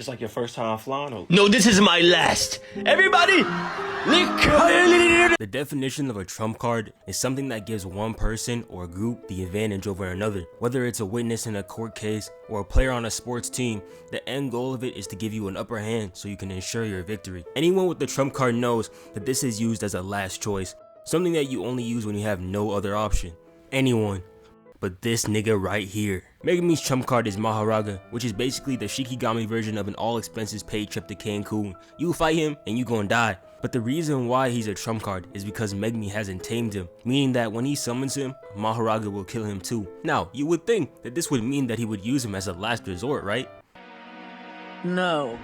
Just like your first time flying over. No, this is my last. Everybody, the definition of a trump card is something that gives one person or group the advantage over another. Whether it's a witness in a court case or a player on a sports team, the end goal of it is to give you an upper hand so you can ensure your victory. Anyone with the trump card knows that this is used as a last choice, something that you only use when you have no other option. Anyone but this nigga right here. Megumi's trump card is MAHORAGA, which is basically the Shikigami version of an all expenses paid trip to Cancun. You fight him and you gonna die. But the reason why he's a trump card is because Megumi hasn't tamed him, meaning that when he summons him, MAHORAGA will kill him too. Now, you would think that this would mean that he would use him as a last resort, right? No.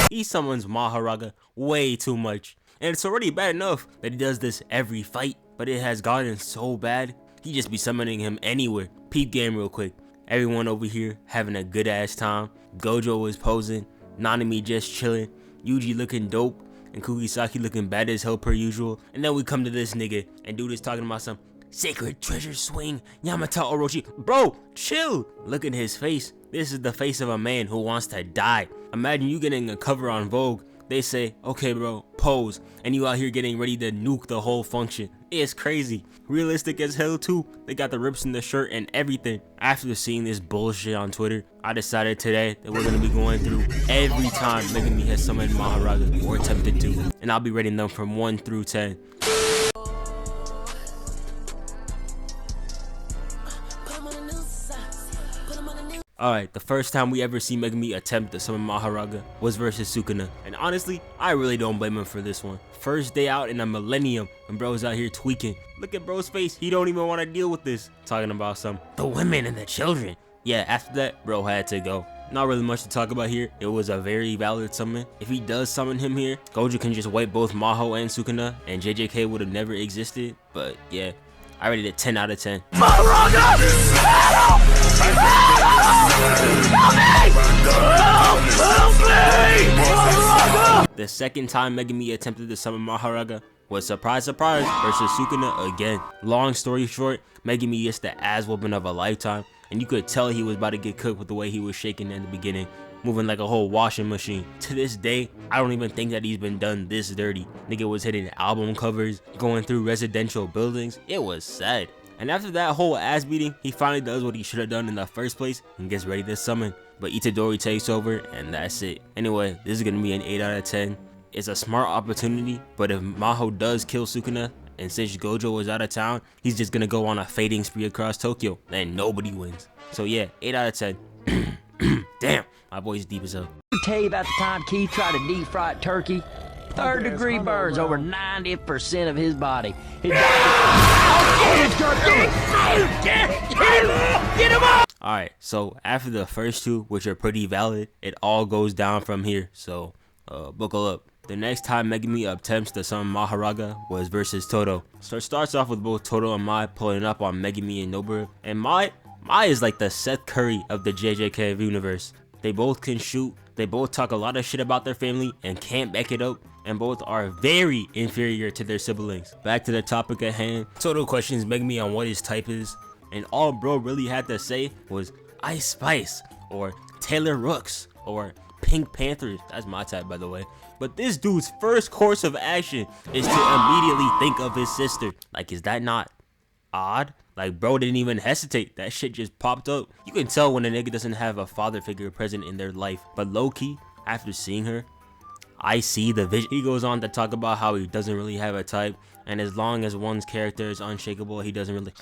He summons MAHORAGA way too much. And it's already bad enough that he does this every fight, but it has gotten so bad, he just be summoning him anywhere. Peep game real quick. Everyone over here having a good ass time. Gojo is posing, Hanami just chilling, Yuji looking dope, and Kugisaki looking bad as hell per usual. And then we come to this nigga, and dude is talking about some sacred treasure swing, Yamata Orochi. Bro, chill. Look at his face. This is the face of a man who wants to die. Imagine you getting a cover on Vogue. They say, okay bro, pose, and you out here getting ready to nuke the whole function. It's crazy. Realistic as hell too. They got the rips in the shirt and everything. After seeing this bullshit on Twitter, I decided today that we're going to be going through every time Megumi has summoned MAHORAGA or attempted to, and I'll be rating them from 1 through 10. Alright, the first time we ever see Megumi attempt to summon MAHORAGA was versus Sukuna, and honestly, I really don't blame him for this one. First day out in a millennium, and bro's out here tweaking. Look at bro's face, he don't even want to deal with this. Talking about the women and the children. Yeah, after that, bro had to go. Not really much to talk about here. It was a very valid summon. If he does summon him here, Gojo can just wipe both Maho and Sukuna, and JJK would have never existed. But yeah, I rated it 10 out of 10. The second time Megumi attempted to summon MAHORAGA was surprise surprise versus Sukuna again. Long story short, Megumi gets the ass whooping of a lifetime, and you could tell he was about to get cooked with the way he was shaking in the beginning, moving like a whole washing machine. To this day, I don't even think that he's been done this dirty. Nigga was hitting album covers, going through residential buildings. It was sad. And after that whole ass beating, he finally does what he should have done in the first place and gets ready to summon. But Itadori takes over, and that's it. Anyway, this is gonna be an 8 out of 10. It's a smart opportunity, but if Maho does kill Sukuna, and since Gojo was out of town, he's just gonna go on a fading spree across Tokyo, and nobody wins. So yeah, 8 out of 10. Damn, my voice deep as hell. Tell you about the time Keith tried to deep fry turkey. Third degree burns over 90% of his body. His Get him up! Alright, so after the first two, which are pretty valid, it all goes down from here, so buckle up. The next time Megumi attempts to summon MAHORAGA was versus Todo. So it starts off with both Todo and Mai pulling up on Megumi and Nobara, and Mai is like the Seth Curry of the JJK universe. They both can shoot, they both talk a lot of shit about their family and can't back it up, and both are very inferior to their siblings. Back to the topic at hand, Todo questions Megumi on what his type is, and all bro really had to say was Ice Spice, or Taylor Rooks, or Pink Panthers. That's my type, by the way. But this dude's first course of action is to immediately think of his sister. Like, is that not odd? Like, bro didn't even hesitate. That shit just popped up. You can tell when a nigga doesn't have a father figure present in their life. But low-key, after seeing her, I see the vision. He goes on to talk about how he doesn't really have a type, and as long as one's character is unshakable, he doesn't really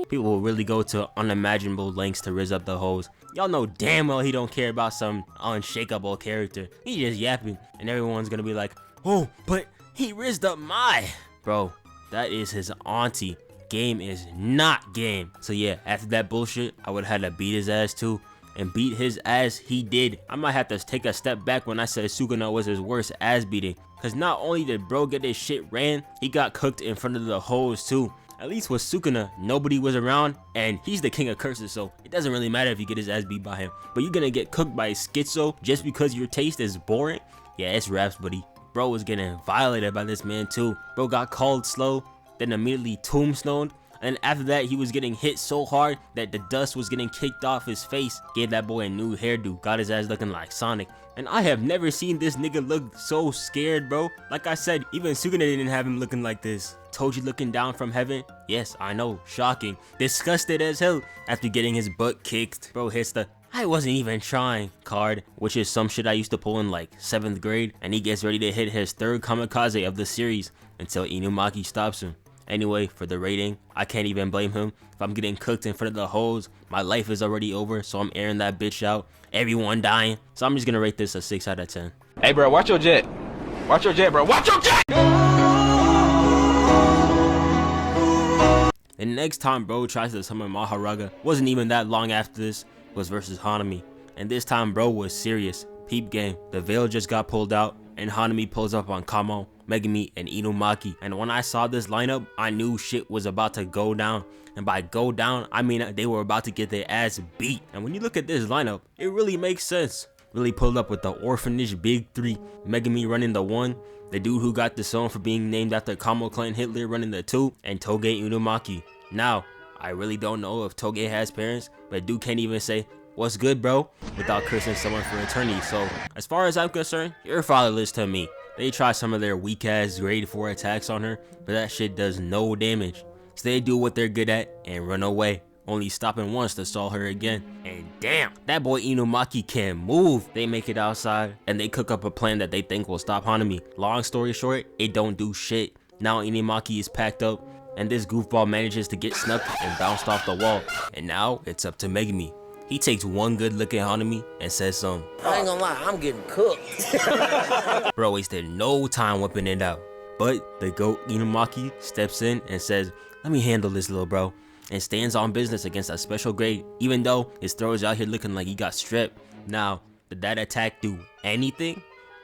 people will really go to unimaginable lengths to rizz up the hoes. Y'all know damn well he don't care about some unshakable character. He just yapping, and everyone's gonna be like, oh, but he rizzed up my bro. That is his auntie. Game is not game. So yeah, after that bullshit, I would have had to beat his ass too. And beat his ass he did. I might have to take a step back when I said Sukuna was his worst ass beating. Cause not only did bro get his shit ran, he got cooked in front of the hoes too. At least with Sukuna, nobody was around, and he's the king of curses, so it doesn't really matter if you get his ass beat by him. But you're gonna get cooked by a schizo just because your taste is boring? Yeah, it's raps, buddy. Bro was getting violated by this man too. Bro got called slow, then immediately tombstoned. And after that, he was getting hit so hard that the dust was getting kicked off his face. Gave that boy a new hairdo, got his ass looking like Sonic. And I have never seen this nigga look so scared, bro. Like I said, even Sukuna didn't have him looking like this. Toji looking down from heaven. Yes, I know, shocking. Disgusted as hell after getting his butt kicked. Bro hits the "I wasn't even trying" card, which is some shit I used to pull in like 7th grade. And he gets ready to hit his 3rd kamikaze of the series until Inumaki stops him. Anyway, for the rating, I can't even blame him. If I'm getting cooked in front of the hoes, my life is already over, so I'm airing that bitch out. Everyone dying. So I'm just gonna rate this a 6 out of 10. Hey, bro, watch your jet. Watch your jet, bro. Watch your jet! The next time bro tries to summon Mahoraga, wasn't even that long after this, was versus Hanami. And this time bro was serious. Peep game. The veil just got pulled out, and Hanami pulls up on Kamo, Megumi, and Inumaki. And when I saw this lineup, I knew shit was about to go down. And by go down, I mean they were about to get their ass beat. And when you look at this lineup, it really makes sense. Really pulled up with the orphanage big 3. Megumi running the 1. The dude who got the song for being named after Kamo clan Hitler running the 2. And Toge Inumaki. Now, I really don't know if Toge has parents, but dude can't even say, "What's good, bro?" without cursing someone for eternity. So, as far as I'm concerned, you're fatherless to me. They try some of their weak ass grade 4 attacks on her, but that shit does no damage. So they do what they're good at and run away, only stopping once to stall her again. And damn, that boy Inumaki can move. They make it outside and they cook up a plan that they think will stop Hanami. Long story short, it don't do shit. Now Inumaki is packed up and this goofball manages to get snuck and bounced off the wall. And now it's up to Megumi. He takes one good look at Hanami and says I ain't gonna lie, I'm getting cooked. Bro wasted no time whipping it out. But the GOAT Inumaki steps in and says, "Let me handle this, little bro," and stands on business against a special grade, even though his throw is out here looking like he got stripped. Now, did that attack do anything?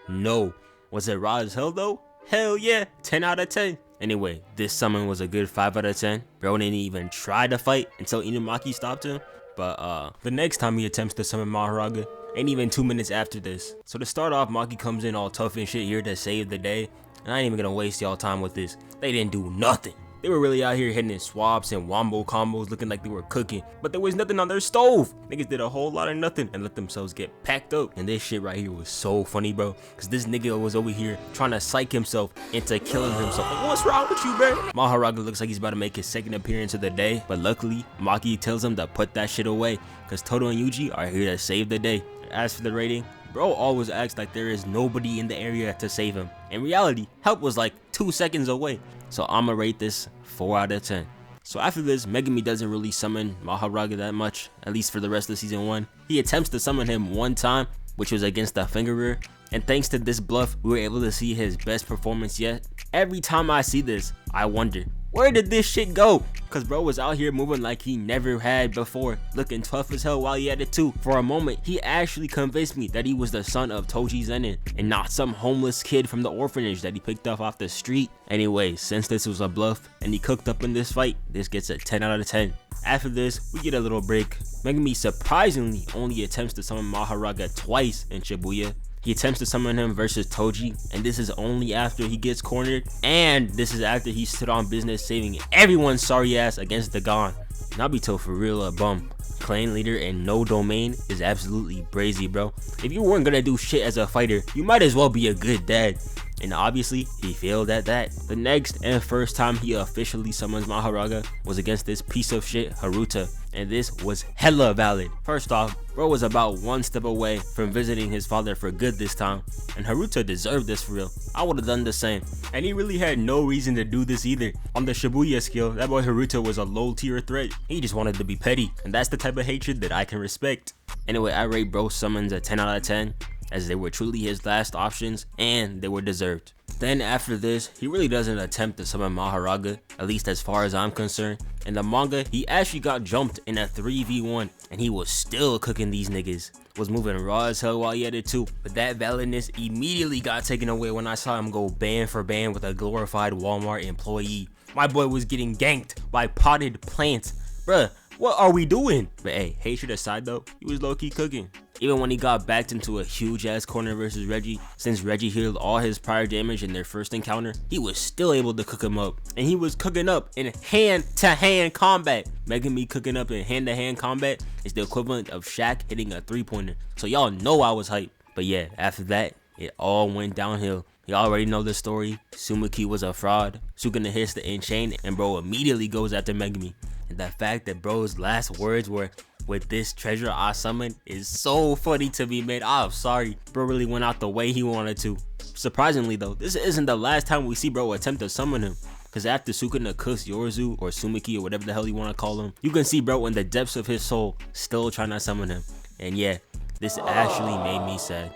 No. Was it raw as hell though? Hell yeah, 10 out of 10. Anyway, this summon was a good 5 out of 10. Bro didn't even try to fight until Inumaki stopped him. But the next time he attempts to summon Mahoraga, ain't even 2 minutes after this. So to start off, Maki comes in all tough and shit here to save the day. And I ain't even gonna waste y'all time with this. They didn't do nothing. They were really out here hitting in swaps and wombo combos looking like they were cooking. But there was nothing on their stove. Niggas did a whole lot of nothing and let themselves get packed up. And this shit right here was so funny, bro. Cause this nigga was over here trying to psych himself into killing himself. Like, what's wrong with you, bro? Mahoraga looks like he's about to make his 2nd appearance of the day. But luckily, Maki tells him to put that shit away. Cause Todo and Yuji are here to save the day. As for the rating, bro always acts like there is nobody in the area to save him. In reality, help was like 2 seconds away. So I'ma rate this 4 out of 10. So after this, Megumi doesn't really summon Mahoraga that much, at least for the rest of season 1. He attempts to summon him one time, which was against the Fingerbearer. And thanks to this bluff, we were able to see his best performance yet. Every time I see this, I wonder, where did this shit go? Cause bro was out here moving like he never had before, looking tough as hell while he had it too. For a moment, he actually convinced me that he was the son of Toji Zenin and not some homeless kid from the orphanage that he picked up off the street. Anyway, since this was a bluff and he cooked up in this fight, this gets a 10 out of 10. After this, we get a little break. Megumi surprisingly only attempts to summon Mahoraga twice in Shibuya. He attempts to summon him versus Toji, and this is only after he gets cornered, and this is after he stood on business saving everyone's sorry ass against the Gon. Nobito for real a bum. Clan leader in no domain is absolutely brazy, bro. If you weren't gonna do shit as a fighter, you might as well be a good dad. And obviously, he failed at that. The next and first time he officially summons Mahoraga was against this piece of shit Haruta, and this was hella valid. First off, bro was about 1 step away from visiting his father for good this time, and Haruta deserved this for real. I would have done the same, and he really had no reason to do this either. On the Shibuya skill, that boy Haruta was a low tier threat. He just wanted to be petty, and that's the type of hatred that I can respect. Anyway, I rate bro summons a 10 out of 10. As they were truly his last options, and they were deserved. Then after this, he really doesn't attempt to summon Mahoraga, at least as far as I'm concerned. In the manga, he actually got jumped in a 3v1, and he was still cooking these niggas. Was moving raw as hell while he had it too, but that validness immediately got taken away when I saw him go band for band with a glorified Walmart employee. My boy was getting ganked by potted plants. Bruh, what are we doing? But hey, hatred aside though, he was low-key cooking. Even when he got backed into a huge ass corner versus Reggie, since Reggie healed all his prior damage in their first encounter, he was still able to cook him up. And he was cooking up in hand-to-hand combat. Megumi cooking up in hand-to-hand combat is the equivalent of Shaq hitting a 3-pointer. So y'all know I was hyped. But yeah, after that, it all went downhill. You already know the story. Sumaki was a fraud. Sukuna hits the Enchain and bro immediately goes after Megumi. And the fact that bro's last words were, "With this treasure I summoned," is so funny to me, man. I'm sorry. Bro really went out the way he wanted to. Surprisingly though, this isn't the last time we see bro attempt to summon him. Cause after Sukuna cooks Yorzu or Sumaki or whatever the hell you want to call him, you can see bro in the depths of his soul still trying to summon him. And yeah, this actually made me sad.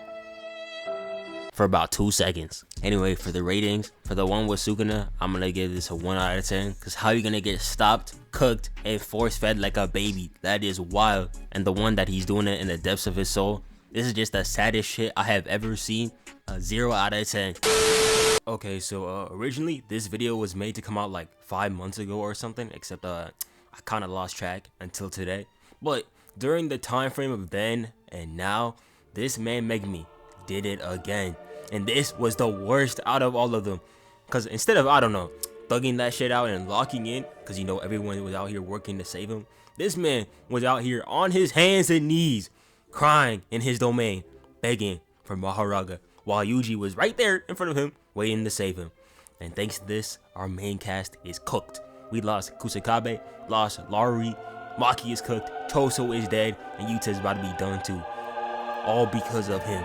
For about 2 seconds. Anyway, for the ratings, for the one with Sukuna, I'm gonna give this a 1 out of 10. Cause how you gonna get stopped, cooked, and force fed like a baby? That is wild. And the one that he's doing it in the depths of his soul, this is just the saddest shit I have ever seen. A 0 out of 10. Okay, so originally this video was made to come out like 5 months ago or something, except I kind of lost track until today. But during the time frame of then and now, this man Megumi did it again. And this was the worst out of all of them. Cause instead of, I don't know, thugging that shit out and locking in, cause you know everyone was out here working to save him, this man was out here on his hands and knees, crying in his domain, begging for MAHORAGA, while Yuji was right there in front of him, waiting to save him. And thanks to this, our main cast is cooked. We lost Kusakabe, lost Larry, Maki is cooked, Toso is dead, and Yuta is about to be done too. All because of him.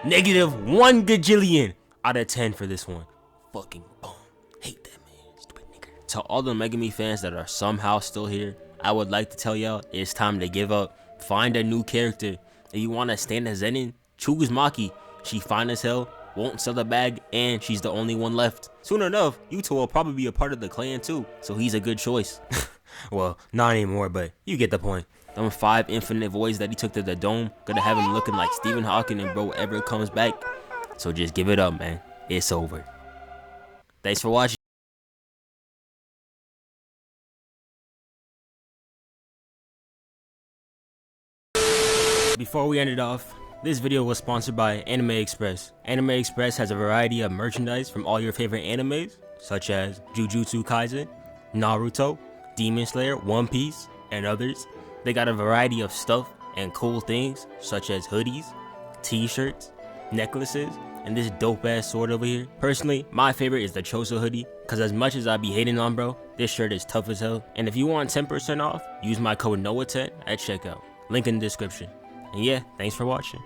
-1 gajillion out of 10 for this one. Fucking boom. Hate that man. Stupid nigga. To all the Megumi fans that are somehow still here, I would like to tell y'all it's time to give up. Find a new character. If you want to stand as Zenin, choose Maki. She fine as hell, won't sell the bag, and she's the only one left. Soon enough, Yuta will probably be a part of the clan too, so he's a good choice. Well, not anymore, but you get the point. Them 5 infinite voids that he took to the dome, gonna have him looking like Stephen Hawking and bro ever comes back. So just give it up, man. It's over. Thanks for watching. Before we end it off, this video was sponsored by Anime Express. Anime Express has a variety of merchandise from all your favorite animes, such as Jujutsu Kaisen, Naruto, Demon Slayer, One Piece, and others. They got a variety of stuff and cool things, such as hoodies, t-shirts, necklaces, and this dope ass sword over here. Personally, my favorite is the Choso hoodie, cause as much as I be hating on bro, this shirt is tough as hell. And if you want 10% off, use my code NOAH10 at checkout. Link in the description. And yeah, thanks for watching.